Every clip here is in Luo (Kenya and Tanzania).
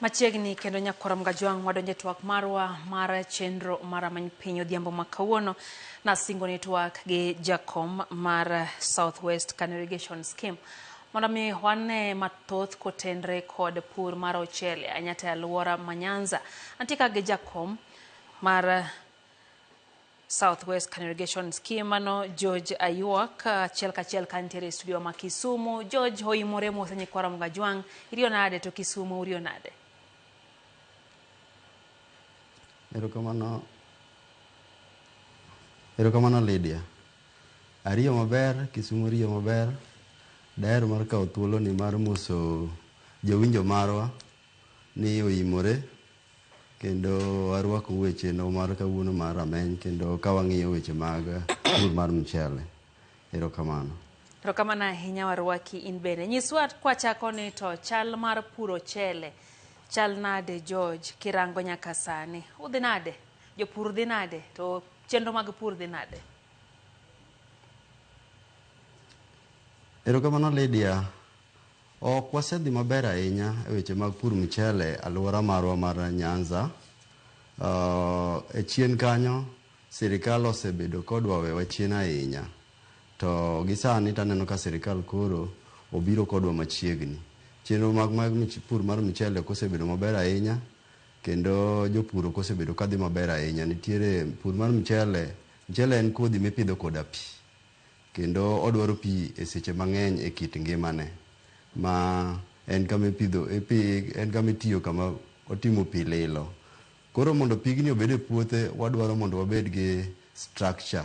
Machiegni kendo nyakwara Mgajwang' wadonje twak marwa mar chenro mar many piny odhiambo makawuono na singo ni twak gi jakom mar Southwest Canal Irrigation Scheme mondo mi wane mathoth kotenre kod pur mar ochele anyata aluora manyanza. Antika gi jakom mar Southwest Canal Irrigation Scheme mano George Ayuak achiel kachiel kantiere studio ma Kisumu. George hoimore mose nyakwara Mgajwang', irio nade to Kisumu urio nade? Erokamano Lydia. Ariyo maber, Kisumu riyo maber. Daher mar kawo thuolo ni mar muso jowinjo marwa ni oimore kendo arwako weche no mar kawuono mar rameny kendo ka wang'iyo weche mag pur mar mchele. Erokamano. Erokamano ahinya warwaki in bende. Nyiswa kwachako ni to chal mar pur ochele chal nade George kirango nyaka sani? Udhi nade? Jopur dhi nade? To chenro mag pur dhi nade? Erokamano Lydia. Ok wasedhi maber ahinya e weche mag pur mchele aluora marwa mar Nyanza. E chien kanyo sirikal osebedo kodwa wewa chien ahinya. To gisani taneno ka sirikal koro obiro kodwa machiegni. Chenro mag pur mar mchele kosebedo maber ahinya kendo jopur kosebedo kadhi maber ahinya. Nitiere pur mar mchele en kodhi mipidho koda pi. Kendo odwaro pi e seche mang'eny e kit ngimane. Ma en kama ipidho en kama itiyo kama otimo pi lilo. Koro mondo pigni obed e puothe wadwaro mondo wabed gi structure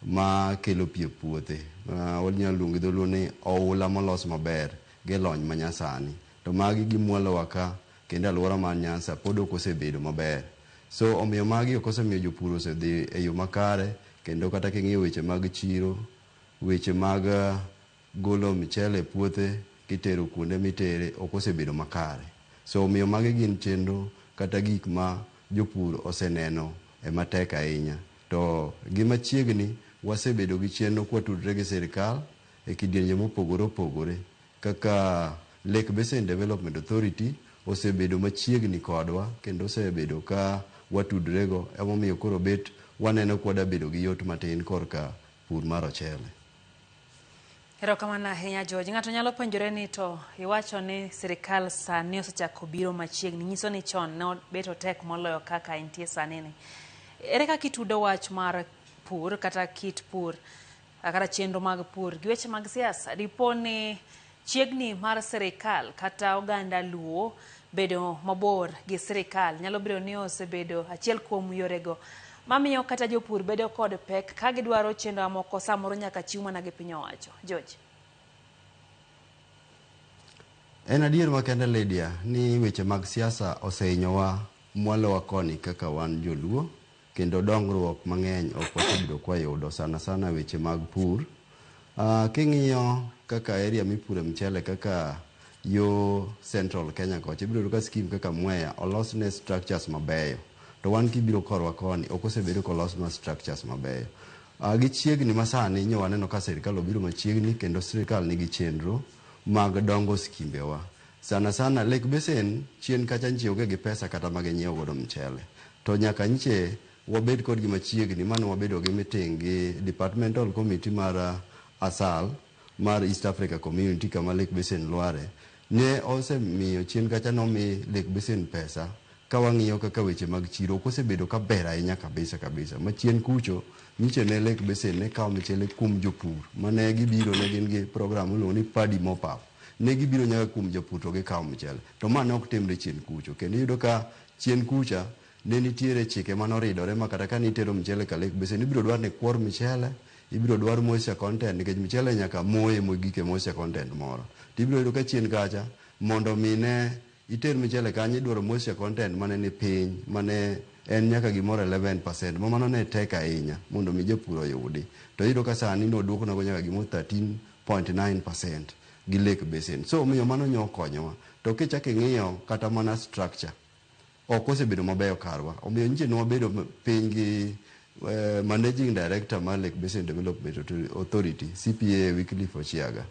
ma kelo pi e puothe. Wanyalo luongo dholuo ni oula molos maber gi lony manyasani. To magi gimuolowa ka kendo aluora mar Nyanza pod ok osebedo maber. So omiyo magi ok osemiyo jopur osedhi e yo makare kendo kata king'iyo weche mag chiro, weche mag golo mchele e puothe kitero kuonde mitere ok osebedo makare. So omiyo magi gin chenro kata gik ma jopur oseneno e matek ahinya. To gima chiegni wasebedo gi chenro kwatudre gi sirikal e kidienje mopogore opogore kaka Lake Basin Development Authority osebedo machiegni kodwa kendo osebedo ka watudrego emomiyo koro bet waneno kwada bedo gi yot matin korka pur mar ochele. Erokamano ahinya George. Ng'ato nyalo penjore ni to iwacho ni sirikal sani osechako biro machiegni, nyiso ni chon ne beto tek moloyo kaka entie sani ni. Ere kaka itudo wach mar pur kata kit pur kata chenro mag pur gi weche mag siasa? Dipo ni chiegni mar sirikal kata oganda luo bedo mabor gi sirikal nyalo biro ni osebedo achiel kuom yorego mamiyo kata jopur bedo kod pek ka gidwaro chenro moko samoro nyaka chiw mana gi piny owacho. George. En adier makende Lydia ni weche mag siasa osehinyowa mwalowa koni kaka wan joluo kendo dongruok mang'eny ok wasebedo kwayudo sana weche mag pur. King'iyo kaka area mipure mchele kaka yo Central Kenya kocha ibiro ka scheme kaka Mwea olosne structures mabeyo. To wan kibiro korwa koni ok osebedo kolosnwa structures mabeyo. Gichiegni masani nyo waneno ka sirikal obiro machiegni kendo sirikal nigi chenro mag dongo skimbewa. Sana Lake Basin chien kacha nchioge gi pesa kata mag nyiewo godo mchele. To nyaka nche wabed kod gi machiegni mano wabedo gi meeting gi Departmental Committee mar ASAL mar East Africa Community kama Lake Basin lware. Ne osemiyo chien kacha nomi Lake Basin pesa ka wang'iyo kaka weche mag chiro kosebedo ka ber ahinya kabisa. Machien kucho nyiche ne Lake Basin ne kawo mchele kuom jopur mane gibiro ne gin gi program ulo ni Paddy Mop-up. Ne gibiro nyaka kuom jopur to gikawo mchele. To ma ne ok timre chien kucho. Kendo yudo ka chien kucha ne nitiere chike manoridore ma kata ka nitero mchele ka Lake Basin ibiro dwar ni kwor mchele, ibiro dwar moisture content nikech mchele nyaka moye mogike moisture content moro. Tibiro yudo ka chien kacha mondo mine iter mchele kanyo idwaro moisture content mane ni piny mane en nyaka gimoro 11% ma mano ne tek ahinya mondo mi jopur oyudi. To yudo ka sani noduoko nago nyaka gimoro 13.9% gi Lake Basin. So omiyo mano nyo konyowa. To kichako ing'iyo kata mana structure ok osebedo mabeyo karwa. Omiyo nje no wabedo piny gi Managing Director mar Lake Basin Development Authority CPA Wycliffe Ochiaga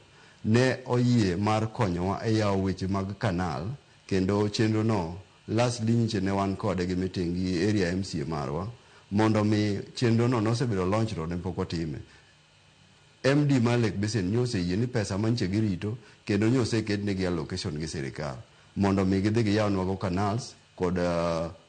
ne oyie mar konyowa e yawo weche mag kanal kendo chenro no last limit ne wan kode gi meeting gi area MCA marwa mondo mi chenro no nosebedo launch ne pok otime. MD Malek Besen nyose yie ni pesa manche girito kendo nyose ketnegi allocation gi sirikal mondo mi gidhi giyaw nwago canals kod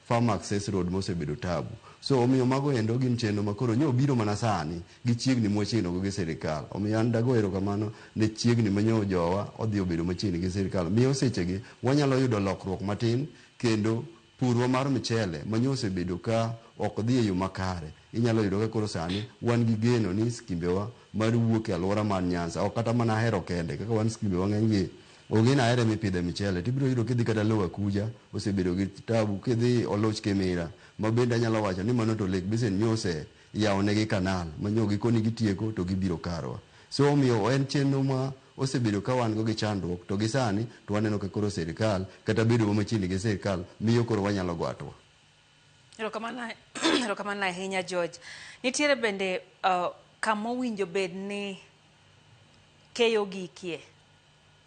farm access road mosebedo tabu. So omiyo mago endo gin chenro makoro nyo biro mana sani gi chiegni mochiegni gi sirikal. Omiyo an dago erokamano ne chiegni manyo jowa odhi obedo machiegni gi sirikal. Miyo sechegi wanyalo yudo lokruok matin kendo purwa mar mchele manyo osebedo ka ok dhi e yo makare. Inyalo yudo ka koro sani wan gi geno ni skimbewa mar wuok e alwora mar Nyanza ok kata mana hero kende kaka wan skimbewa ng'eny gi ogina ahere mipidhe michele tibiro yudo kidhi kata Lower Kuja osebedo gi tabu kidhi Oloch Kemira ma bende anyalo wacho ni mano to Lake Basin nyose yawonegi kanal manyo gikoni gitieko to gibiro karwa. So omiyo en chenro ma osebedo ka wan go gi chandruok to gi sani to waneno ka koro sirikal kata bedo machiegni gi sirikal miyo koro wanyalo go atwa. Erokamano ahinya George. Nitiere bende kama owinjo bed ni keyo gikie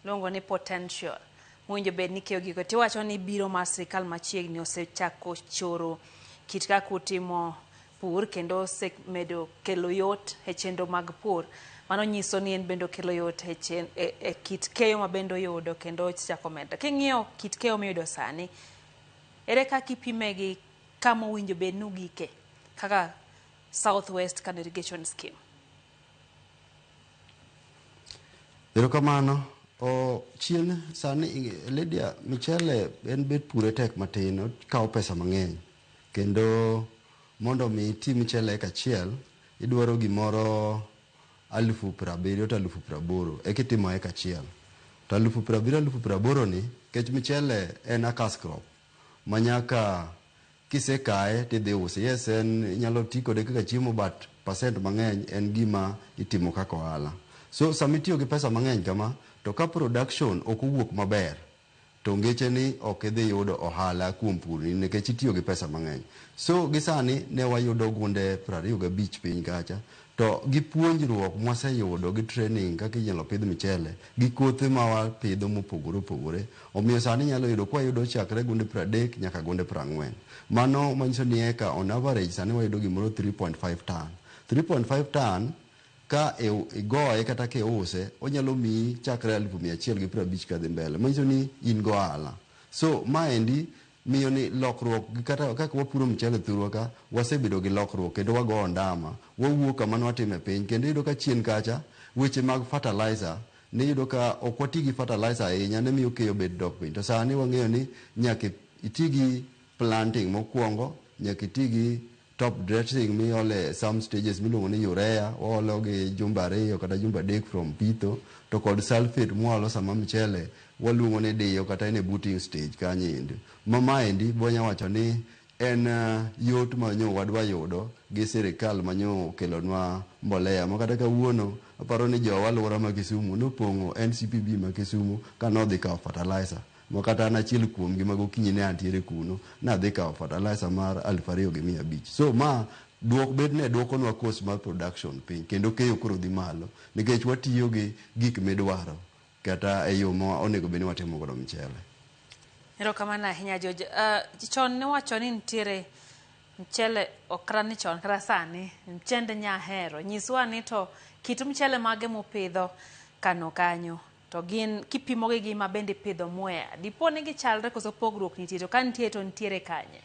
longo ni potential owinjo bed ni keyo gikie tiwacho ni biro mar sirikal machiegni osechako choro kit kaka utimo pur kendo osemedo kelo yot e chenro mag pur. Mano nyiso ni en bendo kelo yot e kit keyo ma bendo yudo kendo chako medo. King'iyo kit keyo miyudo sani ere kaka ipime gi kama owinjo bed ni ugike kaka Southwest Kano Irrigation Scheme? Erokamano. Chien sani Lydia michele en bet pure tek matin kao pesa mang'eny kendo mondo mi ti michele kachiel idwaro gimoro 70,000 to 80,000 ekitimo eka achiel to 70,000 ni kech michele en a cash crop manyaka kisekae tidhi usi. Yes, en inyalo ti kode kaka chiemo but percent mang'eny en gima itimo kaka ohala. So samitiyo gi pesa mang'eny kama to ka production ok owuok maber to ngeche ni ok idhi yudo ohala kuom pur ni nikech itiyo gi pesa mang'eny. So gisani ne wayudo gunde 25 piny kacha to gi puonjruok mwaseyudo gi training kaka inyalo pidh michele gi kothe ma wapidho mopogore opogore omiyo sani nyalo yudo kwa yudo chakre gunde 30 nyaka gunde 40. Mano manyiso ni eka on average sani wayudo gimoro 3.5 ton. 3.5 ton ka igoye kata ke use onyalo mi chakre 150 kadhi mbele manyiso ni in go ala. So maendi miyo ni lokruok kata kaka wapuro mchele thurwa ka wasebedo gi lokruok kendo wago ndama wawuok kama watime piny kendo yudo ka chien kacha weche mag fertilizer ne yudo ka ok wati gi fertilizer ahinya ne miyo keyo bed dok piny to sani wang'eyo ni nyaka itigi planting mokwongo nyaka itigi top dressing miole some stages miluongo ni urea waolo gi jumba 2 kata jumba 3 from pitho to kod sulfate mwalo sama mchele waluongo ni diyo kata ene booting stage kanyindo. Maendi bonya wacho ni en yot manyo wadwa yudo gi sirikal manyo kelonwa mbolea makata kawuono aparo ni jo alwora ma Kisumu nopong'o NCPB ma Kisumu kanodhi kawo fertilizer makata na achiel kuom gi mago kinyi ne antiere kuno nadhi kawo fertilizer mar 2,500. So ma duok bed ne duokonwa cost mar production piny kendo keyo koro dhi malo nikech watiyo gi gik midwaro kata e yo ma onego bed ni watimo godo mchele. Erokamano ahinya George. Chon ne wacho ni nitiere mchele okra ni chon kata sani mchende nyahero nyiswa ni to kit mchele mage mopidho Kano kanyo to gin kipimo gi gima bende pidho Mwea dipo ni gichalre koso pogruok nitie to ka nitie to nitiere kanye?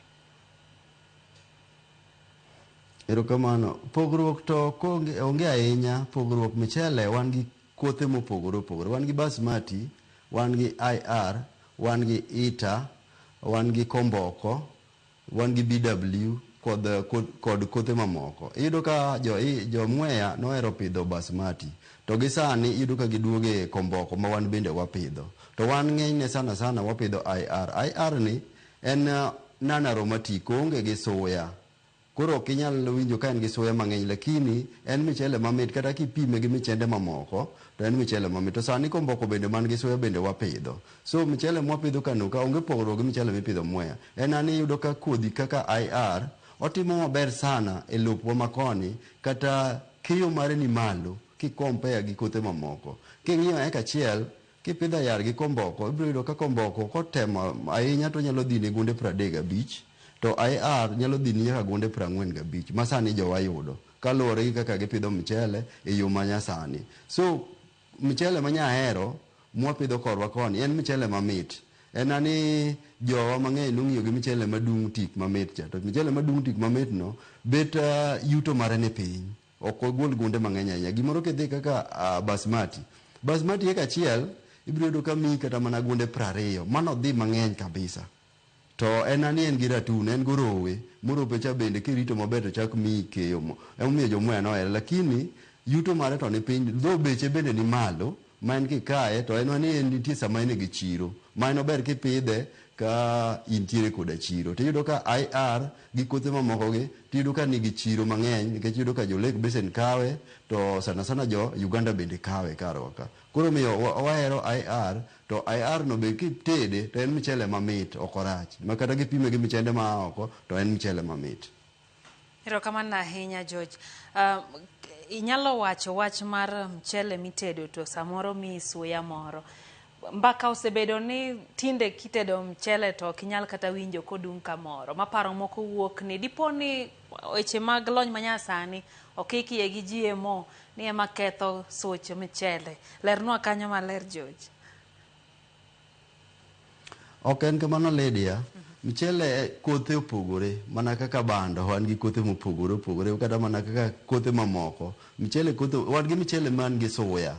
Erokamano. Pogruok to onge ahinya. Pogruok michele wan gi kothe mopogore opogore. Wan gi basmati, wan gi IR, wan gi ita, wan gi komboko, wan gi BW kod kothe mamoko. Iyudo ka jo Mwea nohero pidho basmati to gi sani iyudo ka giduoge komboko ma wan bende wapidho to wan ng'enyne sana wapidho IR. IR ni en non-aromatic onge gi suya koro ok inyal winjo ka en gi suya mang'eny lakini en michele mamit kata kipime gi michende mamoko to en michele mamit. To sani komboko bende man gi suya bende wapidho. So michele mwapidho Kano ka onge pogruok gi michele mipidho Mwea. En ani iyudo ka kodhi kaka IR otimo maber sana e lopwa makoni kata keyo mare ni malo ki compare gi kothe mamoko. King'iyo eka achiel Kipidho ayar gi komboko, ibiro yudo ka komboko kotemo ahinya to nyalo dhi ne gunde 35, to IR nyalo dhi nyaka gunde 45 ma sani jowa yudo kaluwore gi kaka gipidho mchele e yo manyasani. So mchele manyahero mwapidho korwa koni en mchele mamit. En ani jowa mang'eny nong'iyo gi mchele madung' tik mamit cha. To mchele madung' tik mamit no bet yuto mare ni piny. Ok ogol gunde mang'eny ahinya. Gimoro kidhi kaka basmati. Basmati eka achiel ibiro yudo ka miyi kata mana gunde 20. Mano dhi mang'eny kabisa. To en ani en gi ratun, en gorowe. Morope cha bende kirito maber to chak miyi keyo mo. Emomiyo jomwea nohere. Lakini yuto mare to ni piny. Dho beche bende ni malo. Ma en kikaye to en ani en nitie sama en gi chiro. Ma en ober kipidhe ka intiere koda chiro. Tiyudo ka IR gi kothe mamoko gi tiyudo ka nigi chiro mang'eny nikech iyudo ka jo Lake Basin kawe to sana sana jo Uganda bende kawe karwa ka. Koro miyo wahero IR to IR no be kitede to en mchele mamit ok orach. Ma kata gipime gi mchende ma oko to en mchele mamit. Erokamano ahinya George. Inyalo wacho wach mar mchele mitedo to samoro mi suya moro. Mbaka osebedo ni tinde kitedo mchele to kinyal kata winjo kodung' kamoro. Maparo moko wuok ni dipo ni weche mag lony manyasani okikie gi GMO ni ema ketho such mchele. Lernwa kanyo maler George. Ok en kamano Lydia. Mchele kothe opogore mana kaka bando wan gi kothe mopogore kata mana kaka kothe mamoko. Mchele kothe wan gi mchele man gi soya.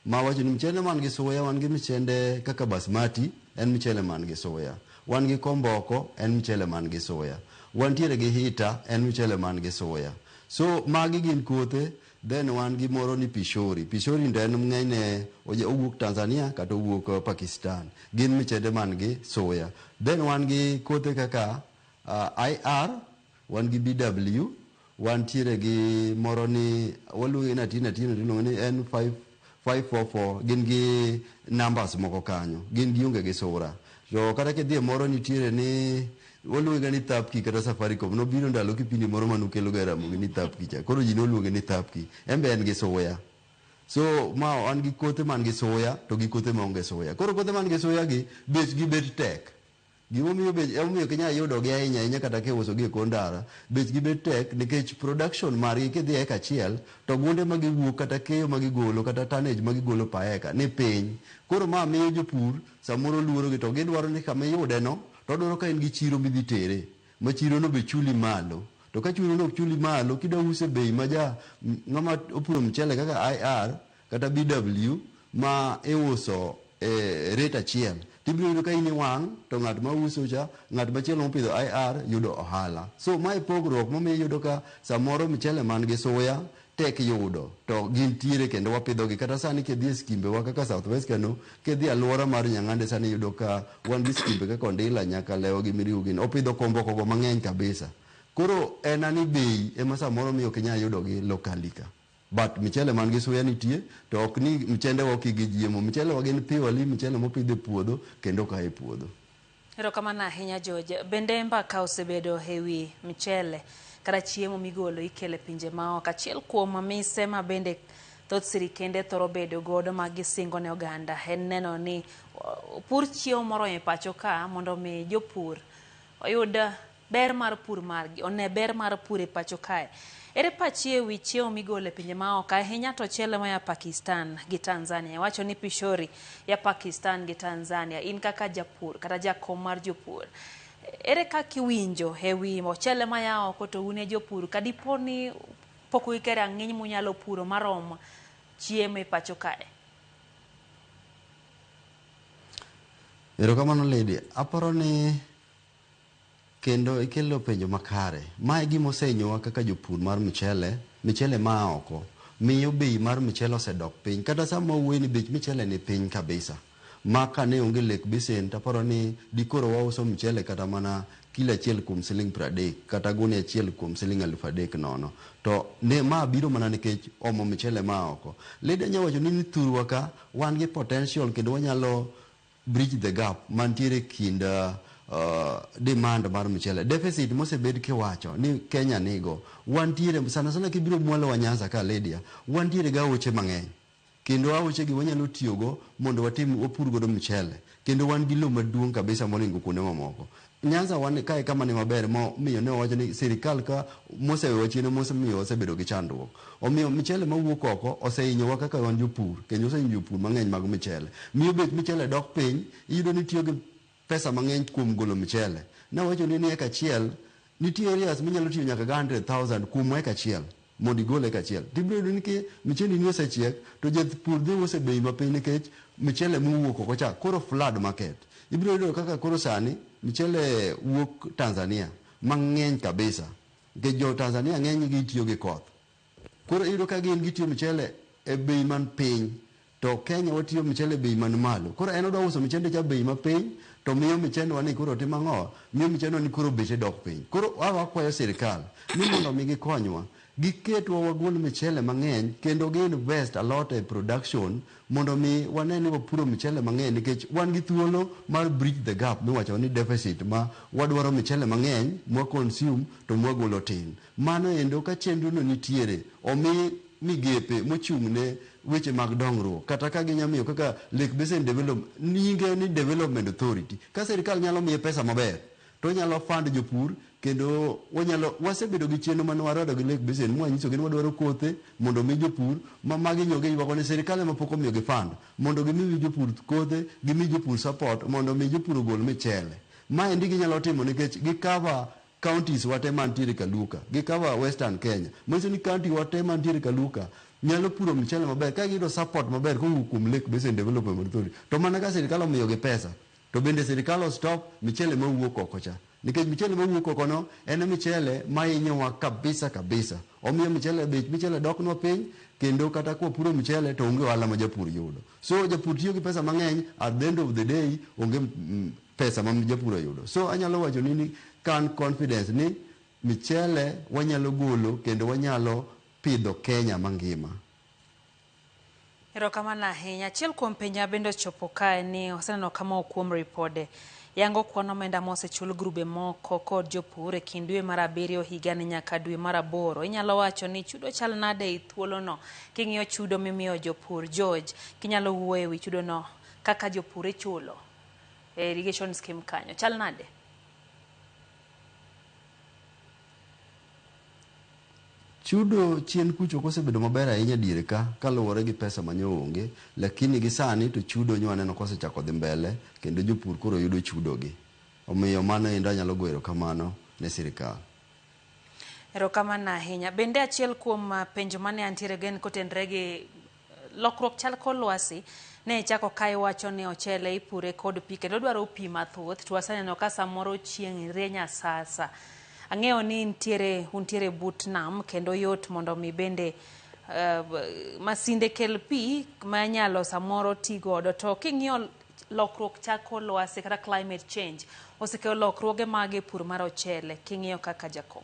Ma wacho ni mchele man gi soya wan gi mchende kaka basmati en mchele man gi soya. Wan gi komboko en mchele man gi soya. Wantiere gi hita en mchele man gi soya. So magi gin kothe. Then wan gi moro ni pishori. Pishori ndo en ng'enyne owuok Tanzania kata owuok Pakistan. Gin mchende man gi soya. Then wan gi kothe kaka IR, wan gi BW, wantiere gi moro ni waluonge na tina ni N544, gin gi numbers moko kanyo. Gin gi unge gi sura. So kata kidhi moro nitiere ni waluonge ni Thapki kata Safaricom. Nobiro ndalo kipindi moro manukelo garamogi ni Thapki cha. Koro ji noluonge ni Thapki. Embe en gi soya. So ma wan gi kothe man gi soya to gi kothe maonge soya. Koro kothe man gi soya gi bechgi bet tek. Gimomiyo kinya yudo gi ahinya kata kiuso gi e kondara. Bechgi bet tek nikech production margi kidhi eka achiel to gunde ma giwuok kata keyo ma gigolo kata tonnage ma gigolo pa eka ni piny. Koro ma miyo jopur samoro luoro gi to gidwaro ni kama iyude no to dwaro ka en gi chiro midhi tere. Ma chiro no be chuli malo. To ka chiro no chuli malo kida use bei ma ng'ama opuro mchele kaka IR kata BW ma iuso rate achiel. Tibiro yudo ka in wang' to ng'at ma uso cha, ng'at machielo mopidho IR yudo ohala. So mae pogruok momiyo yudo ka samoro mchele man gi soya tek yudo to gintiere kendo wapidho gi kata sani kidhi e skimbe wa kaka Southwest kano kidhi alwora mar Nyang'ande sani yudo ka wan gi skimbe kaka Ondila nyaka Lewa gi Miriu gin opidho komboko go mang'eny kabisa. Koro en ani bei ema samoro miyo kinya yudo gi locally ka. But mchele man gi soya nitie to ok ni mchende wa gi GMO. Mchele wa gin purely mchele mopidh e puodho kendo ka e puodho. Erokamano ahinya George. Bende mbaka osebedo hewi mchele kata chiemo migolo ikele pinje maoko. Achiel kuom mise ma bende thoth sirikende thoro bedo godo ma gisingo ne oganda en neno ni pur chiemo moro e pacho ka mondo mi jopur oyud ber mar pur margi, one ber mar pur e pacho kae. Ere pachi ewi chiemo migolo e pinje maoko ahinya to chele ma ya Pakistan gi Tanzania. Wacho ni pishori ya Pakistan gi Tanzania. In kaka japur kata jakom mar jopur. Ere kaka iwinjo ewi mochele ma ya oko to une jopur kadipo ni pok uikere ang'eny munyalo puro marom chiemo e pacho kae. Erokamano Lydia. Aparo ni kendo ikelo penjo makare. Mae gima osenyowa kaka jopur mar mchele ma oko. Miyo bei mar mchele osedok piny. Kata sama wuoyi ni bech mchele ni piny kabisa. Ma kane onge Lake Basin taparo ni dikoro wauso mchele kata mana kilo achiel kuom siling 30 kata gunia achiel kuom siling 3,000 nono. To ne ma biro mana nikech omo mchele ma oko. Lydia nyawacho ni thurwa ka wan gi potential kendo wanyalo bridge the gap mantiere kind demand mar mchele. Deficit mosebed kiwacho ni Kenya nigo. Wantiere sana kibiro mwalo wa Nyanza ka Lydia. Wantiere ga oche mang'eny. kendo aoche gi wanyalo tiyogo mondo wapur godo mchele, kendo wan gi lowo maduong' kabisa moringo kuonde mamoko. Nyanza wan kae kama ni maber momiyo ne owacho ni sirikal ka mosewewa chien mosemiyo wasebedo gi chandruok. Omiyo mchele mawuok oko osehinyowa kaka wan jopur, kendo osehinyo jopur mang'eny mag mchele. Miyo bet mchele dok piny, iyudo ni tiyo gi pesa mang'eny kuom golo mchele. Nawacho ni eka achiel nitie areas minyalo tiyo nyaka 100,000 kuom eka achiel mondo igol eka achiel. Tibiro yudo ni mchele ni osechiek to japur dhi use bei mapiny nikech mchele mowuok oko cha koro flood market. Ibiro yudo kaka koro sani mchele wuok Tanzania mang'eny kabisa. Nikech jo Tanzania ng'eny gi tiyo gi koth. Koro iyudo ka gitiyo mchele e bei man piny, to Kenya watiyo mchele bei man malo. Koro en odwa uso mchele cha bei mapiny, to miyo mchele wani koro timo ang'o? Miyo mchele wani koro beche dok piny. Koro wakwayo sirikal ni mondo mi gikonywa, giketwa wagol mchele mang'eny kendo gi invest a lot e production mondo mi wane ni wapuro mchele mang'eny, nikech wan gi thuolo mar bridge the gap miwacho ni deficit, ma wadwaro mchele mang'eny mwa consume to mwagolo tin. Mano endo ka chenro no nitiere, omi migepe mochung' ne weche mag dongruok, kata ka ginyamiyo kaka Lake Basin nyinge ni Development Authority. Ka sirikal nyalo miye pesa maber, to nyalo fund jopur, kendo wasebedo gi chenro mane warado gi Lake Basin mwanyiso ni wadwaro kothe mondo mi jopur magi nyoge yuago ni sirikal ema pok omiyo gi fund mondo gimi jopur kothe, gimi jopur support mondo mi jopur ogol mchele. Ma endi ginyalo timo nikech gikava counties wate mantiere Kaluka, gikava Western Kenya. Mwiso ni county wate mantiere Kaluka nyalo puro mchele maber ka giyudo support maber kowuok kuom Lake Basin Development Authority. To mana ka sirikal omiyo gi pesa, to bende sirikal ostop mchele mawuok oko cha. Nikech mchele mawuok oko no en mchele ma hinyowa kabisa kabisa. Omiyo mchele doknwa piny, kendo kata kwa puro mchele to onge ohala ma japur yudo. So japur tiyo gi pesa mang'eny, at the end of the day onge pesa ma japur yudo. So anyalo wacho ni kan confidence ni mchele wanyalo golo kendo wanyalo pidho Kenya mangima. Erokamano ahinya. Achiel kuom penja bende chopo kae ni oseneno kama okuom ripode yango kwan omenda mosechul grube moko kod jopur e kind dwe mar 7 higa ni nyaka dwe mar 8. Inyalo wacho ni chudo chal nade e thuolo no king'iyo chudo mimiyo jopur? George, kinyalo wuoyo e wi chudo no kaka jopur ichulo e irrigation scheme kanyo, chal nade? Chudo chien kucho kosebedo maber ahinya diere ka kaluwore gi pesa manyo onge, lakini gi sani to chudo nyo aneno kosechako dhi mbele kendo jopur koro yudo chudo gi. Omiyo mano endo anyalo goyo erokamano ne sirikal. Erokamano ahinya. Bende achiel kuom penjo mane antiere gen kotenre gi lokruok chal kor lwasi ne chako kai wacho ni ochele ipure kod pi kendo dwaro pi mathoth, to aseneno ka samoro chieng' rieny asasa. Ang'eyo ni untiere but nam kendo yot mondo mi bende masinde kel pi ma nyalo samoro ti godo, to king'iyo lokruok chako lwasi kata climate change osekelo lokruoge mag pur mar ochele, king'iyo kaka jakom?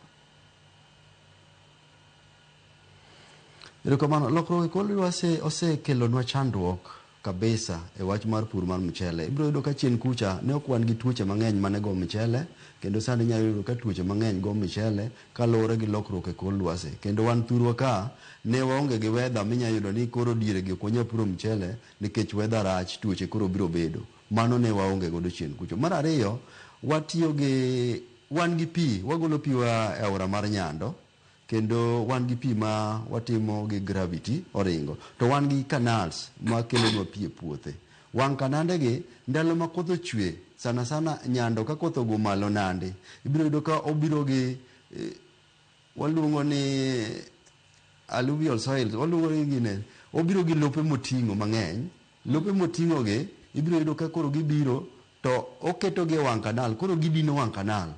Erokamano, lokruok e kor lwasi osekelonwa chandruok kabisa e wach mar pur mar mchele. Ibiro yudo ka chien kucha ne ok wan gi tuoche mang'eny mane go mchele, kendo sani nyalo yudo ka tuoche mang'eny go mchele kaluwore gi lokruok e kor lwasi. Kendo wan thurwa ka ne waonge gi weather minyalo yudo ni koro diere gi ok wanyal puro mchele nikech weather rach, tuoche koro biro bedo. Mano ne waonge godo chien kucho. Mar ariyo, wan gi pi, wagolo pi wa e aora mar Nyando, kendo wan gi pi ma watimo gi gravity oringo, to wan gi canals ma kelonwa pi e puothe. Wang' kanande gi ndalo ma koth ochwe sana sana Nyando ka koth ogo malo nande, ibiro yudo ka obiro gi waluongo ni alluvial soils, waluongo ni gine, obiro gi lope moting'o mang'eny. Lope moting'o gi ibiro yudo ka koro gibiro to oketo gi e wang' kanal, koro gidino wang' kanal.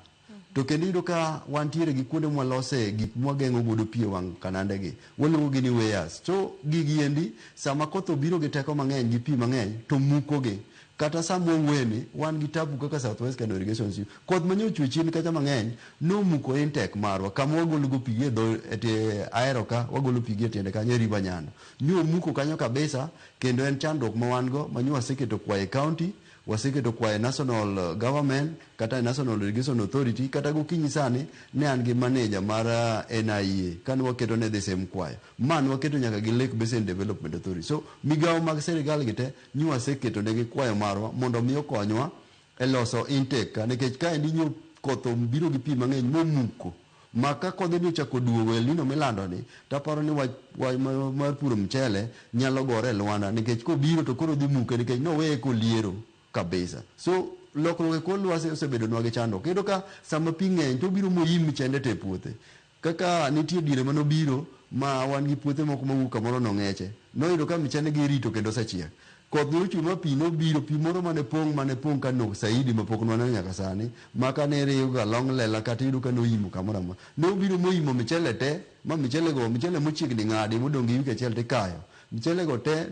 To kendo yudo ka wantiere gi kuonde mwalose gik mwageng'o godo pi e wang' kanande gi, waluongo gi ni weirs. So gigi endi sama koth obiro gi teko mang'eny gi pi mang'eny to muko gi. Kata sama wawueni wan gi tabu kaka Southwest Kano Irrigation System, koth manyo ochwe chien kacha mang'eny nomuko intake marwa kama wagolo go pi e Ahero ka wagolo pi e tiende kanyo River Nyando. Nyo muko kanyo kabisa, kendo en chandruok ma wan go manyo waseketo kwaye county waseketo kwaye national government kata national irrigation authority kata gokinyi sani ne an gi manager mar NIA kane waketo ne the same kwayo man waketo nyaka gi Lake Basin Development Authority. So migawo mag sirikal gite nyi waseketo ne gi kwayo marwa mondo mi okonywa e loso intake nikech ka endi nyo kotho biro gi pi mang'eny momuko maka kodhi ni chako duogo elino milando ni taparo ni mar puro mchele nyalo gore Lwanda nikech kobiro to koro dhi muke nikech no weye koliero kabisa. So lokruok e kor lwasi osebedo nwa gi chando kendo ka sama pi ng'eny to biro moyim chende te puothe kaka nitie diere manobiro ma wan gi puothe moko mawuok kamoro nong'eche noyudo ka michele gi rito kendo osechiek koth nochuma pi nobiro pi moro mane pong' ka no saidi mapok nwaneno nyaka sani maka ne riyo ga long lela kata yudo ka noimo kamoro amora nobiro moimo michele te ma michele mochiegni ng'adi modong' gi wiki achiel tikayo michele go te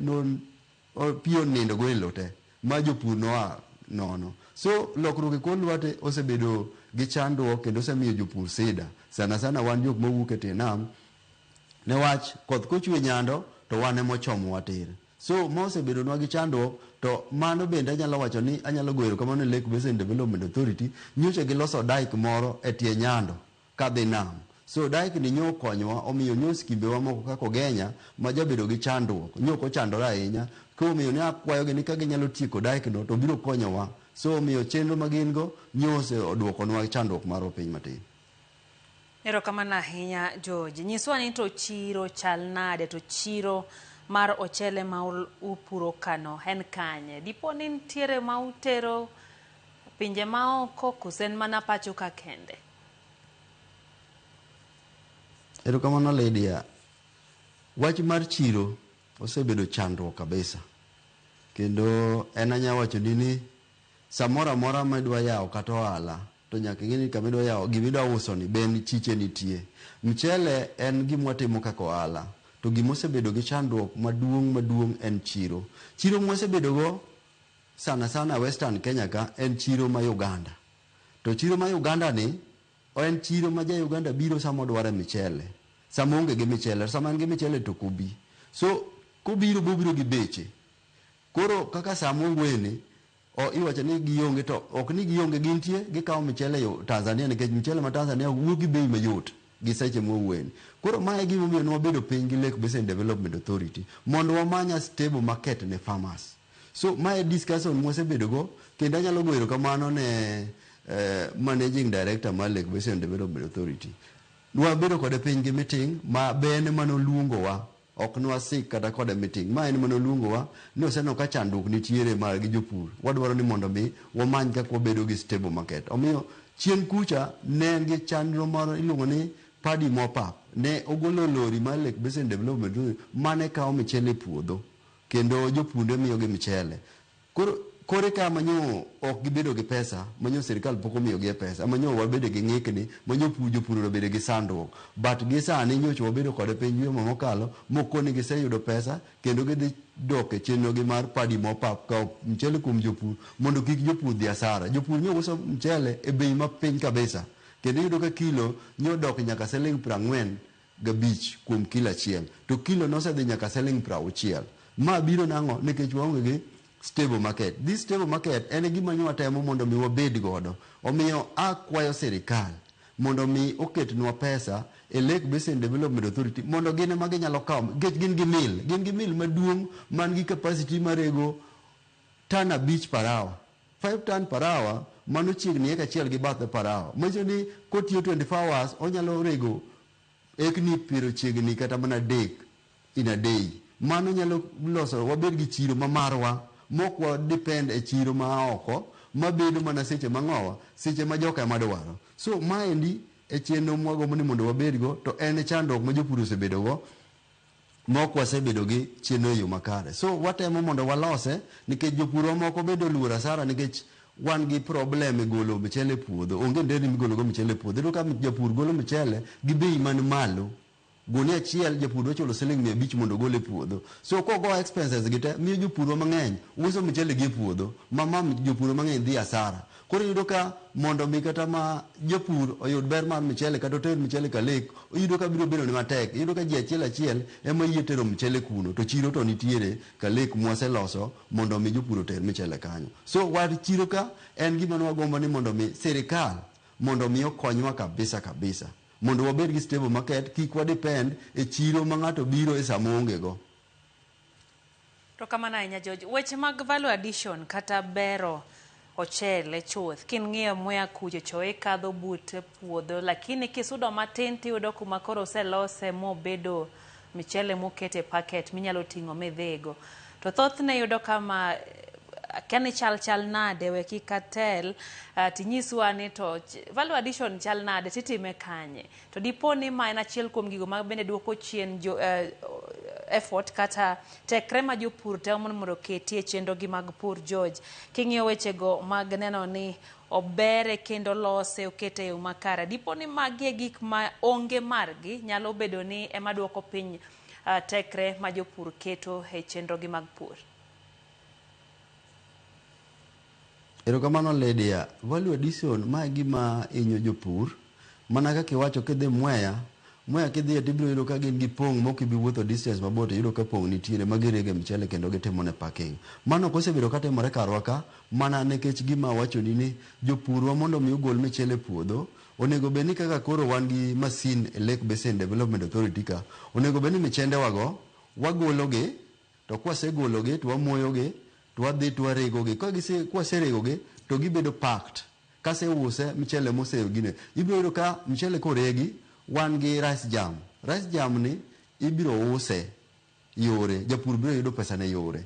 pi onindo go e lo te ma jopur noa nono. So lokruok e kor lwasi osebedo gi chandruok kendo osemiyo jopur sida sana sana wan jok mawuok e tie nam newach koth kochwe nyando to wan emochomo watir. So mosebedo nwa gi chandruok to mano bende anyalo wacho ni anyalo goyo kamano Lake Basin Development Authority nyocha giloso dike moro e tie nyando kadhi nam. So dike ni nyo konyowa omiyo nyo skimbewa moko kako Genya ma jabedo gi chandruok nyo ko chandore ahinya komiyo ne akwayogi ni ka ginyalo tieko dike no to biro konyowa. So omiyo chenro magin go nyose oduoko nwa chandruok mar piny matin. Erokamano ahinya George. Nyiswa ni to chiro chal nade to chiro mar ochele ma upuro kano en kanye dipo ni ntiere ma utero pinje maoko kusen mana pacho ka kende? Erokamano Lydia, wach mar chiro osebedo chandruok kabisa kendo en anya wacho ni samora mora medwa yawo kata ohala to nyaka ing'e ni kamidwa yawo gimidwa uso ni ben chiche nitie. Mchele en gimwa timo kaka ohala to gimosebedo gi chandruok maduong' en chiro. Chiro mosebedo go sana sana Western Kenya ka en chiro ma Uganda. To chiro ma Uganda ni en chiro ma ja Uganda biro sama odware michele. Sama onge gi michele, sama en gi michele to kubi. So kubiro bobiro gi beche. Koro kaka sama ong'weni iwacho ni gionge to ok ni gionge gintie gikawo michele yo Tanzania nikech michele ma Tanzania wuok gi bei mayot gi seche mowueni. Koro mae gima omiyo nwabedo piny gi Lake Basin Development Authority mondo wamanya stable market ne farmers. So mae discussion mosebedo go kendo anyalo goyo kamano ne managing director mar Lake Basin Development Authority. Nwabedo kode piny gi meeting ma bene manoluongowa ok nwasik kata kode meeting ma en manoluongowa ni oseno ka chandruok nitiere mar gi jopur wadwaro ni mondo mi wamany kaka wabedo gi stable market. Omiyo chien kucha ne en gi chandro moro iluongo ni Paddy Mopap ne ogolo lori mar Lake Basin Development mane kawo michele puodho kendo jopunde miyo gi michele. Kore ka manyo ok gibedo gi pesa manyo sirikal poko miyo gi pesa manyo wabedo gi ng'ikni manyo jopur obedo gi sandruok but gi sani nyocho wabedo kode piny yo mokalo mokoni giseyudo pesa kendo gidhi dok e chenro gi mar Paddy Mopap ka mchele kuom jopur mondo kik jopur dhi asara. Jopur nyo uso mchele e bei mapiny kabisa kendo yudo ka kilo nyo dok nyaka Sh40 gabich kuom kilo achiel to kilo nosedhi nyaka Sh60. Ma biro nang'o nikech waonge gi stable market. This stable market en gima nyo watemo mondo mi wabed godo. Omiyo akwayo sirikal mondo mi oketnwa pesa e Lake Basin Development Authority mondo gine ma ginyalo kawo nikech gin gi mil maduong' man gi capacity marego ton 5 per hour 5 ton per hour mano chiegni eka achiel gi bathe per hour. Manyiso ni kotiyo 24 hours onyalo rego ekni piero chiegni kata mana dek in a day. Mano nyalo loso wabed gi chiro ma marwa mokwa depend e chiro ma oko mabedo mana seche mang'owa seche ma joka madwaro. So maendi e chenro mwagomo ni mondo wabed go to en chandruok ma jopur osebedo go mokwa sebedo gi chenro yo makare. So watemo mondo walose nikech jopur moko bedo luoro asara nikech wan gi problem e golo michele puodho. Onge ndeni migolo go michele puodho. Ka japur golo michele gi bei man malo gunia achiel japur ochulo siling 500 mondo ogol e puodho. So kogo expenses gite miyo jopur mang'eny uso mchele gi e puodho, jopur mang'eny dhi asara. Koro yudo ka mondo mi kata ma jopur oyud ber mar mchele kata oter mchele ka lek, yudo ka biro bedo ni matek. Yudo ka ji achiel ema yie tero mchele kuno, to chiro to nitiere ka lek mwaseloso mondo mi jopur oter mchele kanyo. So wad chiro ka en gima nwagombo ni mondo mi sirikal mondo mi okonywa kabisa. Mondo wabed gi stable market, kik wa depend e chiro ma ng'ato biro e sama onge go. To kamano ahinya George, weche mag value addition kata bero ochele chuth king'iyo muya kucho ikadho but puodho, lakini kisudo matin tiyudo kuma koro oselose mobedo michele mokete packet minyalo ting'o midhigo. To thothne yudo kama kani chal nade we kikatel tinyiswa ni to value addition chal nade titime kanye, to dipo ni ma en achiel kuom gigo ma bende duoko chien effort kata tekre ma jopur temo mondo keti e chenro gi mag pur. George, king'iyo wechego mag neno ni obere kendo lose okete yo makare, dipo ni magi e gik ma onge margi nyalo bedo ni ema duoko piny tekre ma jopur keto e chenro gi mag pur? Erokamano Lydia, value addition ma gima inyo jopur, mana kaka iwacho kidhi Mwea kidhi tibiro yudo ka gin gi pong' mokibi wuotho distance mabor to yudo ka pong' nitiere magirege mchele kendo gitimo ne packing. Mano kosebedo katimore karwa ka, mana nekech gima wachoni ni jopurwa mondo mi ogol mchele puodho, onego beni kaka koro wan gi masin e Lake Basin Development Authority ka, onego beni michende wago wagologe, to kwasegologe to wamoyoge to wadhi to waregoge. Kwaseregoge to gibedo packed. Kase use mchele mosegine, ibiro yudo ka mchele koregi wan gi rice jam ni ibiro use yore, japur biro yudo pesa ne yore.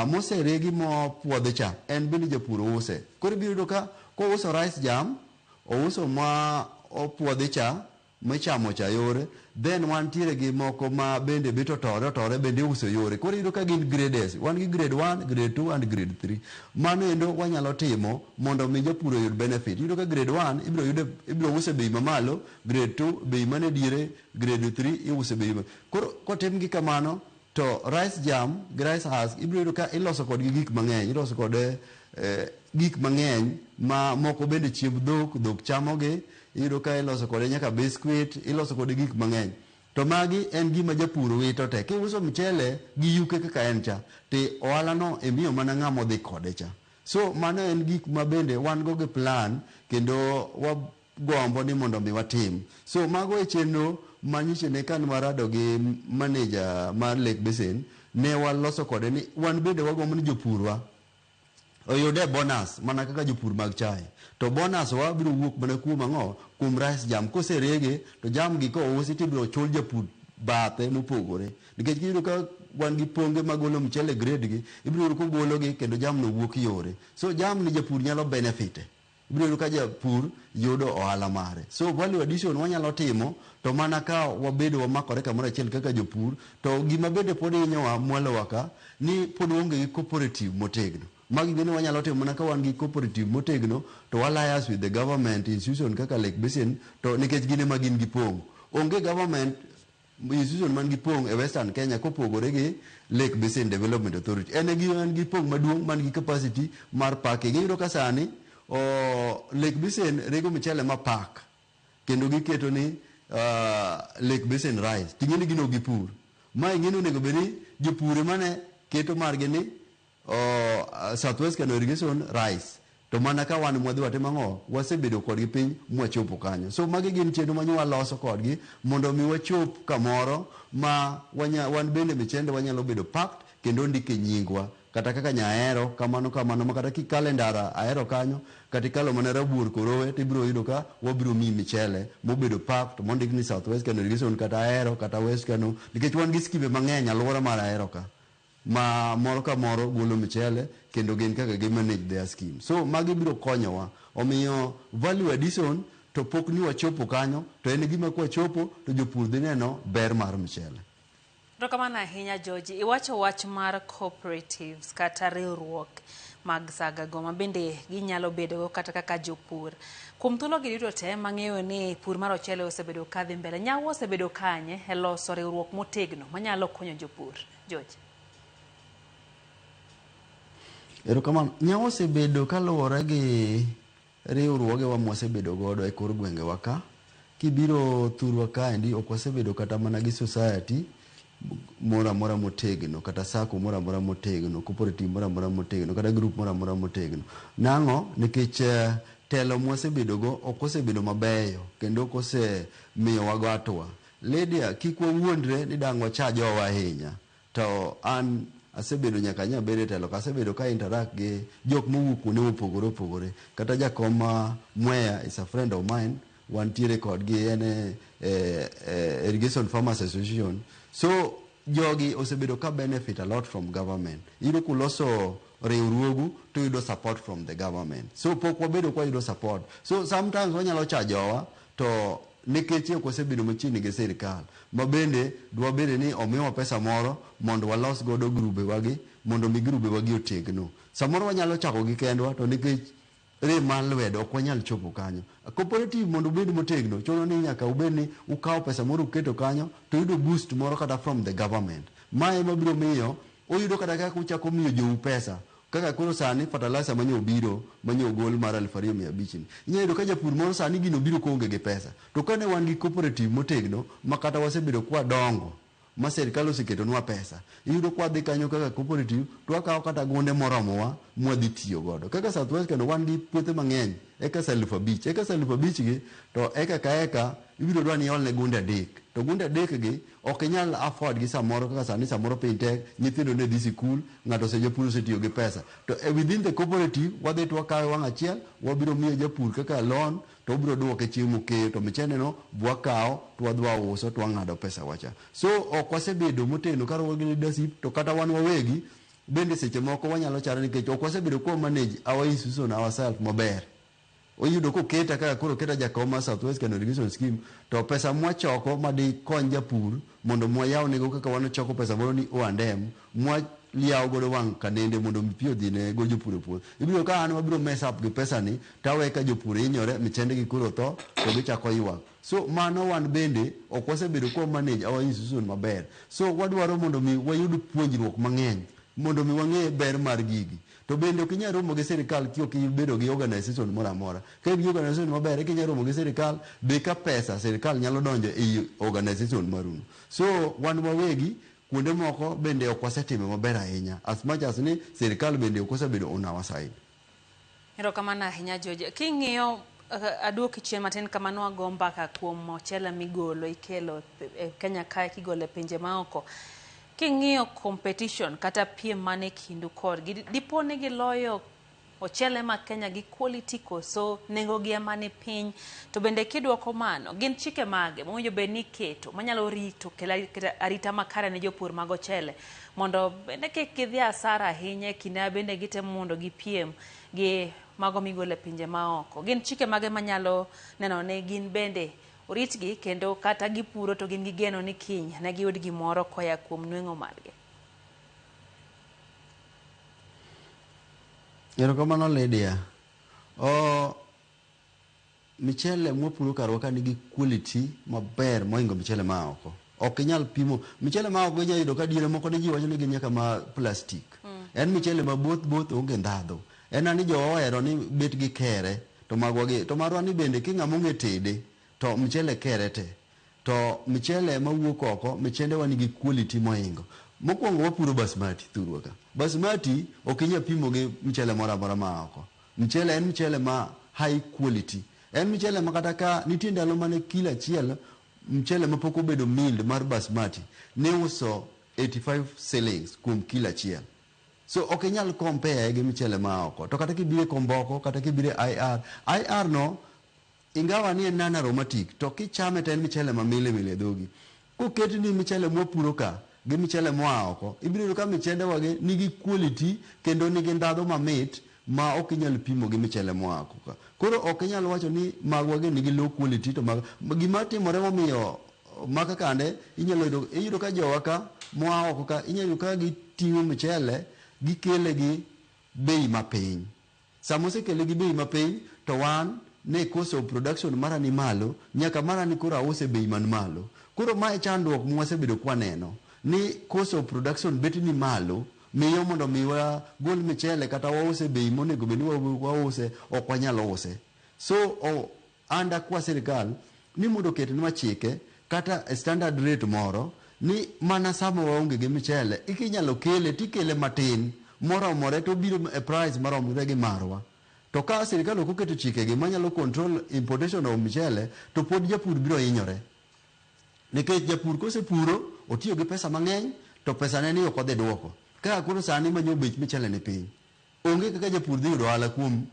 Moseregi mo puodho cha en bende japur use. Koro ibiro yudo ka ko uso rice jam, ouso ma puodho cha michamo cha yore, then wan tiere gi moko ma bende bito tore bende uso yore. Koro yudo ka gin grades, wan gi grade 1, grade 2 and grade 3. Mano endo wanyalo timo mondo mi jopur oyud benefit. Yudo ka grade 1 ibiro use bei mamalo, grade 2 bei mane diere, grade 3 iuse bei mamalo. Koro kotim gi kamano to rice jam gi rice husk ibiro yudo ka iloso kod gik mang'eny, iloso kod gik mang'eny ma moko bende chiemb dhok chamogi, iyudo ka iloso kode nyaka biscuit, iloso kode gik mang'eny. To magi en gima japur wito te. Kiuso mchele gi yuke kaka en cha, te ohala no emiyo mana ng'amo dhi kode cha. So mano en gik ma bende wan go gi plan kendo wagombo ni mondo mi watim. So mago e chenro manyiche ne kan marado gi manager mar Lake Basin ne waloso kode ni wan bende wagombo ni jopurwa oyude bonus mana kaka jopur mag chai. To bonus wa biro wuok mana kuom ang'o? Kuom rice jam. Koserege to jam gi ko usi tibiro chul japur bathe mopogore. Nikech kiyudo ka wan gi ponge magolo mchele grade gi, ibiro yudo kogolo gi kendo jam no wuok yore. So jam ni japur nyalo benefite. Ibiro yudo ka japur yudo ohala mare. So value addition wanyalo timo to mana ka wabedo wamakore kamoro achiel kaka jopur, to gima bende pod hinyowa mwalowa ka ni pod onge gi cooperative motegno. Magi gini wanyalo timo mana ka wan gi cooperative motegno to alliance with the government institution kaka Lake Basin, to nikech gine ma gin gi pong'. Onge government institution man gi pong' e Western Kenya kopogore gi Lake Basin Development Authority. En gi pong' maduong' man gi capacity mar packing. Iyudo ka sani Lake Basin rego mchele ma pack kendo giketo ni Lake Basin rice. Ting'eni gino gi pur. Ma ing'eni onego beni jopur mane keto margi ni Southwest Kano Irrigation rice. To mana ka wan mwadhi watimo ang'o, wasebedo kodgi piny mwachopo kanyo. So magi gin chenro manyo loso kodgi mondo mi wachop kamoro ma wan bende michende wanyalo bedo packed kendo ndike nyingwa. Kata kaka Nyaero kamano ma kata ki kalendara Ahero kanyo, kata kalo mana Rabuor Korowe tibiro yudo ka wabiro mi michele mobedo packed mondik ni Southwest Kano Irrigation kata Ahero kata West Kano, nikech wan gi skime mang'eny alwora mar Ahero ka ma moro ka moro golo michele kendo gin kaka gi manage their scheme. So magi biro konyowa. Omiyo value addition to pok ni wachopo kanyo, to en gima kwa chopo to jopur dhi neno ber mar michele. Rokamana ahinya George, iwacho wach mar cooperatives kata riwruok. mag Sagago ma bende ginyalo bedo kata kaka jopur. Kuom thuolo gi duto te mang'eyo ni pur mar ochele osebedo kadhi mbele, Nyawo osebedo kanye e loso riwruok motegno manyalo konyo jopur? George. Erokamano, Nyawo osebedo kaluwore gi riwruogewa mwasebedo godo e kor gwengewa ka. Kibiro thurwa kaendi ok wasebedo kata mana gi society mora mora motegno, kata sako mora mora motegno, cooperative mora mora motegno, kata group mora mora motegno. Nang'o? Nikech telo mwasebedo go ok osebedo mabeyo kendo ok osemiyo wagatwa. Lydia, kik wawuondre ni dang' wacha jowa ahinya. To an asebedo nyaka nyabede telo, kasebedo ka interact gi jok mowuok kuonde mopogore opogore. Kata jakoma Mwea is a friend of mine, wantiere kodgi en Irrigation Farmers Association. So jogi osebedo ka benefit a lot from government. Iyudo kuloso riwruogu to yudo support from the government. So pok wabedo kwa yudo support. So sometimes wanyalo chajowa to nikech ok wasebedo machiegni gi sirikal. Ma bende dwa bede ni omiwa pesa moro mondo walos godo grube wagi, mondo mi grube wagi otegno. Samoro wanyalo chako gi kendwa to nikech rem mar lwedo ok wanyal chopo kanyo. Cooperative mondo ubed motegno, chuno ni nyaka ubed ni ukawo pesa moro uketo kanyo to yudo boost moro kata from the government. Mae mabiro miyo uyudo kata kaka uchako miyo jou pesa. Kaka koro sani fertilizer manyo obiro, manyo ogol mar 2,500 ni. Inyalo yudo ka japur moro sani gino biro koonge gi pesa. To kane wan gi cooperative motegno ma kata wasebedo kwa dongo ma serikal oseketonwa pesa, iyudo kwa dhi kanyo kaka cooperative to wakawo kata gunde moromowa mwadhi tiyo godo. Kaka Southwest kendo wan gi puothe mang'eny, eka 5,000. Eka 5,000 gi to eka ka eka ibiro dwa ni iolne gunde 3. To gunde 3 gi ok inyal afford gi samoro kaka sani samoro piny tek, nyithindo ne dhi sikul, ng'ato japur osetiyo gi pesa. To within the cooperative wadhi to wakawe wang' achiel, wabiro miyo japur kaka loan to obiro duoke chiemo keyo, to michene no bwakawo to wadhi wauso to wang'ado pesa wacha. So ok wasebedo motegno karuwa gi leadership, to kata wan wawegi bende seche moko wanyalo charo nikech ok wasebedo kwa manage our institution ourselves maber. Oyudo koketa kaka koro keta jakoma Southwest Kenya Irrigation Scheme, to pesa mwachoko madi kony japur mondo mwayaw nego kaka wanochoko pesa moro ni O&M, liyaw godo wang' kanende mondo pi odhine go jopur e puodho. Ibiro ka an wabiro mess up gi pesa ni, tawe ka jopur hinyore, michende gi koro tho, to gichako ywak. So mano wan bende ok wasebedo kwa manage our institution maber. So wadwaro mondo mi wayud puonjruok mang'eny, mondo mi wang'e ber mar gigi. To bende ok inyalo romo gi sirikal kiyok ibedo gi organization moro amora. Ka in gi organization maber, eka inyalo romo gi sirikal, be ka pesa sirikal nyalo donjo e organization maruno. So wan wawegi kuonde moko bende ok wasetimo maber ahinya, as much as ni sirikal bende ok osebedo on our side. Erokamano ahinya George. King'iyo aduoki chien matin kamano wago mbaka kuom ochele migolo ikelo Kenya kae kigolo e pinje maoko. King'iyo competition kata piem mane kindu kodgi, dipo ni giloyo ochele ma Kenya gi quality koso nengo gi ema ni piny? To bende kidwoko mano, gin chike mage mowinjo bed ni keto manyalo rito kela arita makare ne jopur mag ochele mondo bende kik gidhi asara ahinya e kinde bende gitemo mondo gipiem gi mago migolo e pinje maoko? Gin chike mage manyalo neno ni gin bende oritgi kendo kata gipuro to gin gi geno ni kiny ne giyud gimoro koya kuom nweng'o margi? Erokamano Lydia. Michele mwapuro karwa ka nigi quality maber moingo michele maoko. Ok inyal pimo michele maoko, inyalo yudo ka diere moko ne ji wacho ni gin nyaka ma plastic. En michele ma both onge ndhadho. En ani jo ohero ni bet gi kere, to magwa gi to marwa ni bende king'ama ong'e tede to michele kere te. To michele mawuok oko, michende wa nigi quality moingo. Mokwongo wapuro basmati thurwa ka. Basmati ok inyal pimo gi michele moro amora ma oko. Michele en michele ma high quality. En michele ma kata ka nitie ndalo mane kilo achiel michele ma pok obedo milled mar basmati ne uso 85 shillings kuom kilo achiel. So ok inyal compare gi michele ma oko. To kata kibire komboko, kata kibire IR no, ingawa ni en non aromatic, to kichame to en michele ma mile dhogi. Koketi ni michele mwapuro ka gi michele moa oko, ibiro yudo ka michende wage nigi quality kendo nigi ndhadho mamit ma ok inyal pimo gi michele moa oko ka. Koro ok inyal wacho ni magwa gi nigi low quality, to gima timore momiyo maka kande inyalo yudo ka jowa ka moa oko ka inyalo yudo ka giting'o michele gikele gi bei mapiny. Sama osekele gi bei mapiny to wan ne cost of production mara ni malo, nyaka mara ni koro ause bei man malo. Koro mae chandruok mwasebedo kwaneno ni cost of production bet ni malo, miyo mondo miwa gol michele kata wause bei monego bed ni wause ok wanyalo use. So anda kwa sirikal ni mondo ketnwa chike kata standard rate moro ni mana sama waonge gi michele ikinyalo kele tikele matin moromore to biro e price maromore gi marwa. To ka sirikal ok oketo chikegi manyalo control importation of michele to pod japur biro hinyore. Nikech japur kosepuro otiyo gi pesa mang'eny to pesa ne ni ok odhi duoko. Ka koro sani manyo bech michele ni piny, onge kaka japur dhi yudo ohala kuom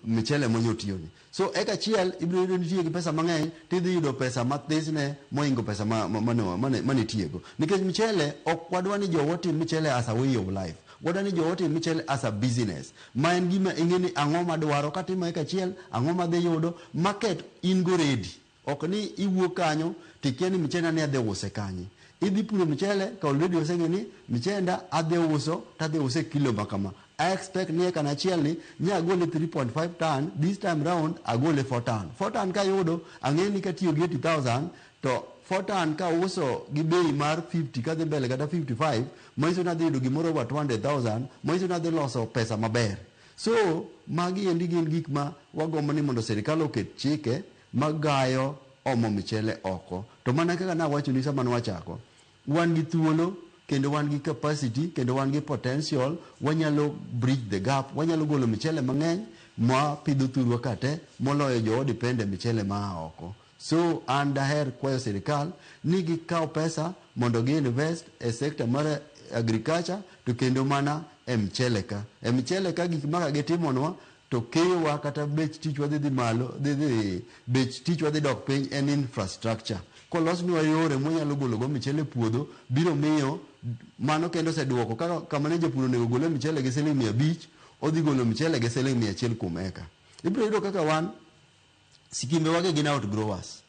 michele monyotiyoni. So eka chiel ibiro yudo nitiyo gi pesa mang'eny tidhi yudo pesa mathisne moingo pesa manitiego. Nikech michele ok wadwa ni jowa tim michele as a way of life. Wadwa ni jowa tim michele as a business. Ma en gima ing'eni ang'o madwaro katimo eka chiel, ang'o madhi yudo, market in go ready. Ok ni iwuok kanyo tikia ni michele ni adhi use kanyi. Idhi puro michele ka already oseng'eni michenda adhi uso tadhi use kilo makama. I expect ni eka nachiel ni nya agole 3.5 ton, this time round agole 4 ton. 4 ton ka yudo ang'eni katiyo gi 80,000 to 4 ton ka uso gi bei mar 50 kadhi mbele kata 55, maiso nadhi yudo gimoro over 200,000, maiso nadhi loso pesa maber. So magi endi gin gik ma wagombo ni mondo sirikal oket chike magayo omo michele oko. To mana kaka nawacho ni sama nwachako, wan gi thuolo kendo wan gi capacity kendo wan gi potential, wanyalo bridge the gap, wanyalo golo michele mang'eny ma pidho thurwa kate moloyo jo depende michele ma oko. So an daher kwayo sirikal ni gikaw pesa mondo gi invest e sector mar agriculture to kendo mana e michele ka. E michele ka gik maka gitimonwa to keyowa kata bech tich wadhi malo, bech tich wadhi dok piny en infrastructure. Kolos ni yore monyalo golo go michele puodho biro miyo mano kendo seduoko kama ne japur onego gole michele gi siling 500 odhi golo michele gi siling 100 kuom eka. Ibiro yudo kaka wan skimbe wage gin outgrowers,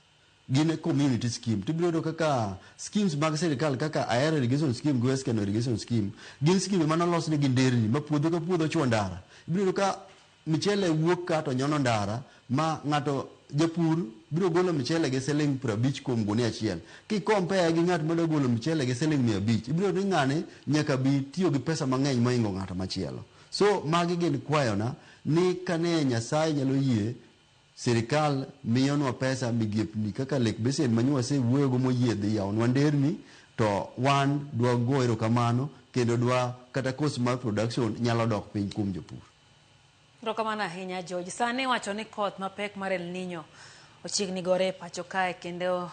gin community scheme. Tibiro yudo kaka schemes mag sirikal kaka Ahero irrigation scheme gi West Kenya irrigation scheme gin skimbe manolos ni gi nderni ma puodho ka puodho chwo ndara. Ibiro yudo ka michele wuok ka to nyono ndara ma ng'ato japur biro golo michele gi siling 50 kuom gunia achiel. Ki compare gi ng'at ma golo michele gi siling 500, ibiro ni ng'ane nyaka bi tiyo gi pesa mang'eny moingo ng'ato machielo. So magi gin kwayona ni kane Nyasaye nyalo yie sirikal miyonwa pesa migepni kaka Lake Basin manywa se wuoyo go moyiedhi yawnwa nderni to wan dwa go erokamano kendo dwa kata cost mar production nyalo dok piny kuom jopur. Erokamano ahinya George. Sani wacho ni koth mapek mar El Nino ochiegni gore e pacho kae kendo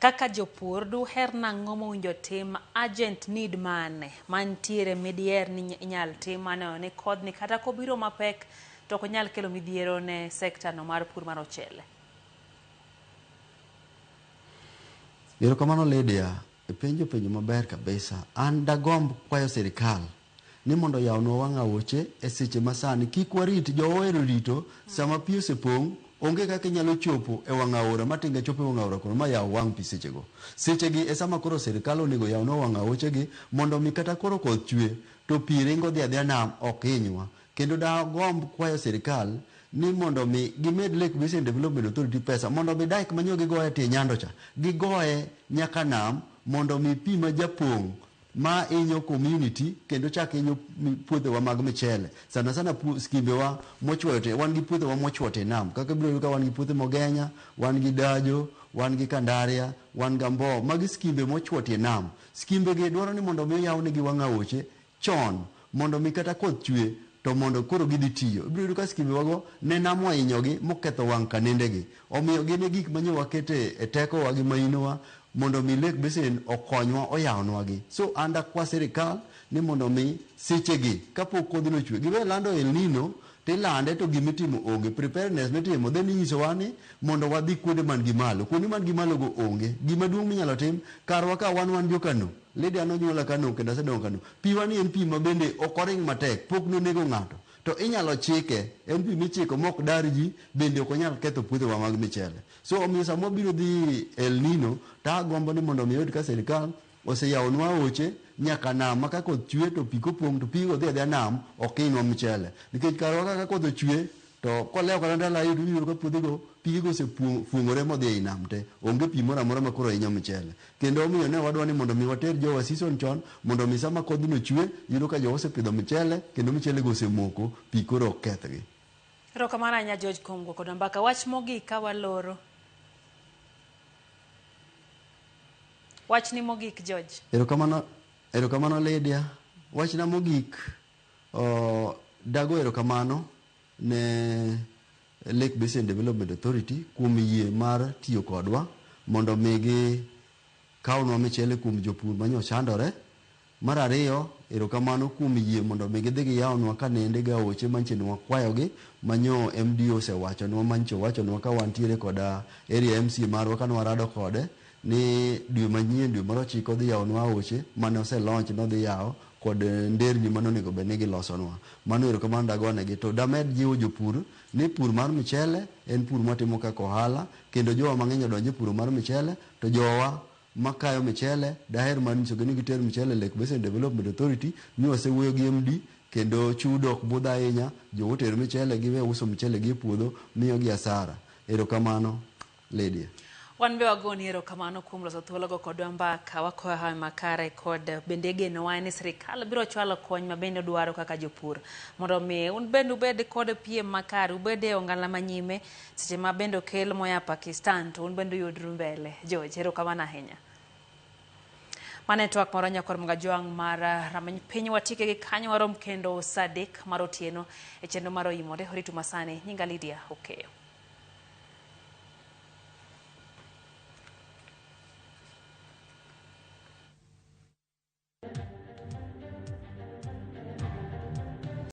kaka jopur duher nang'o mowinjo tim, urgent need mane mantiere midier ni inyal tim mano ni kodhni kata kobiro mapek to ok nyal kelo midhiero ne sekta no mar pur mar ochele. Erokamano Lydia, penjo maber kabisa. An dagomb kwayo sirikal ni mondo yawnwa wang' aoche e seche masani, kik warit joero rito sama pi osepong' onge kaka nyalo chopo e wang' aora matinga chopo e wang' aora kono ma yaw wang' pi sechego. Sechegi e sama koro sirikal onego yawnwa wang' aochegi mondo mi kata koro koth chwe to pi ringo dhi adhiya nam ok hinywa. Kendo dagomb kwayo sirikal ni mondo mi gimed Lake Basin Development Authority pesa mondo mi daik manyo gigoye tie nyando cha gigoye nyaka nam mondo mi pi ma japong' ma inyo community kendo chak inyo puothewa mag michele sana skimbewa mochwoyo te wan gi puothewa mochwo te nam kaka biro ka wan gi puothe Mogenya, wan gi Dajo, wan gi Kandaria, wan gi Mbo, magi skimbe mochwo te nam. Skimbe gi dwaro ni mondo mi yawnegi wang' aoche chon mondo mi kata koth chwe to mondo koro gidhi tiyo. Ibiro yudo ka skimbe wago ne nam ohinyogi moketho wang' kanendegi. Omiyo gin gik manyowa kete e tekowa gi mainowa mondo mi Lake Basin okonywa oyawnwagi. So anda kwa sirikal ni mondo mi sechegi kapok kodhno chwe giwe lando El Nino tilande to gimitimo onge preparedness mitimo then inyisowa ni mondo wadhi kuonde man gi malo. Kuonde man gi malo go onge. Gima duong' minyalo tim karwa ka wan jokano. Lydia nonyuola Kano kendo asedong Kano. Pi wani en pi ma bende ok oring matek, pok nonego ng'ato. To inyalo chike, en pi michiko mok dar ji bende ok onyal ketho puothewa mag michele. So omiyo sama biro dhi El Nino ta agombo ni mondo mi yud ka sirikal oseyawnwa aoche nyaka nam ma ka koth chwe to pi kopong' to pigo dhi adhiya nam ok inwa mchele nikech karwa kaka koth ochwe to kolewo kata ndalo ariyo to iyudo ka puothego pigego osefuong'ore modhi ei nam te onge pi moro amora makoro hinyo mchele kendo omiyo ne wadwa ni mondo mi water jowa season chon mondo mi sama kodhno chwe yudo ka jowa osepidho mchele kendo mchele go osemoko pi koro ok kethgi. Erokamano ahinya George kuom gwoko mbaka. Wach mogik ka waloro. Wach ni mogik George. Erokamano Lydia. Wachna mogik dago erokamano ne Lake Basin Development Authority kuom yie mar tiyo kodwa mondo migi kawnwa michele kuom jopur manyochandore. Mar ariyo erokamano kuom yie mondo migi dhi giyawnwa kanende ga oche manchendo wakwayogi manyo MDO osewachonwa mancho wachonwa ka wantiere koda area MC marwa kanwa rado kode ni dwe manyien dwe mar 9 dhi yawnwa oche mane oselaunch nodhi yawo kod nderni manonego bed ni gilosonwa. Mano erokamano dagonegi to damed jiwo jopur ni pur mar michele en pur matimo kaka ohala kendo jowa mang'eny odonjo pur mar michele to jowa makayo michele daher manyisogi ni giter michele Lake Basin Development Authority ni wasewuoyo gi MD kendo chudo ok budh ahinya jowo ter michele giwe uso michele gi e puodho miyo gi asara. Erokamano Lydia. Wan be wagoni erokamano kuom loso thuologo kodwa mbaka wakwayo hawi makare kod bende genowa ni sirikal biro chwalo kony ma bende dwaro kaka jopur mondo mi un bende ubed kod piem makare ubed e ong'ala manyime seche ma bende okel moya Pakistan to un bende uyudru mbele. George, erokamano ahinya. Mane twak moro nyakor mga jwang' mar rameny piny watike gi kanyo warom kendo saa 3 mar otieno e chenro mar Oyimore. Oritu masani nyinga Lydia Okeyo.